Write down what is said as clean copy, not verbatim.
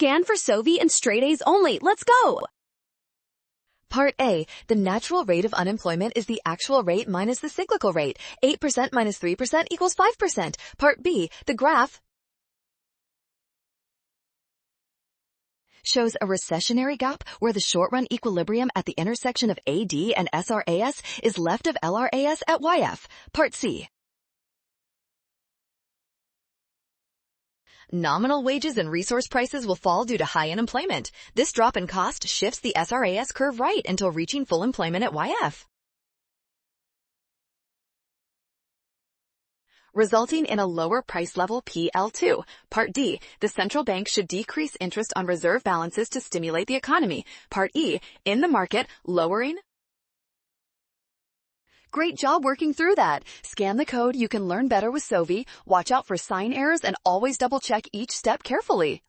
Scan for Sovi and straight A's only. Let's go! Part A, the natural rate of unemployment is the actual rate minus the cyclical rate. 8% minus 3% equals 5%. Part B, the graph shows a recessionary gap where the short-run equilibrium at the intersection of AD and SRAS is left of LRAS at YF. Part C. Nominal wages and resource prices will fall due to high unemployment. This drop in cost shifts the SRAS curve right until reaching full employment at YF, resulting in a lower price level PL2. Part D, the central bank should decrease interest on reserve balances to stimulate the economy. Part E, in the market, lowering. Great job working through that. Scan the code. You can learn better with Sovi. Watch out for sign errors and always double check each step carefully.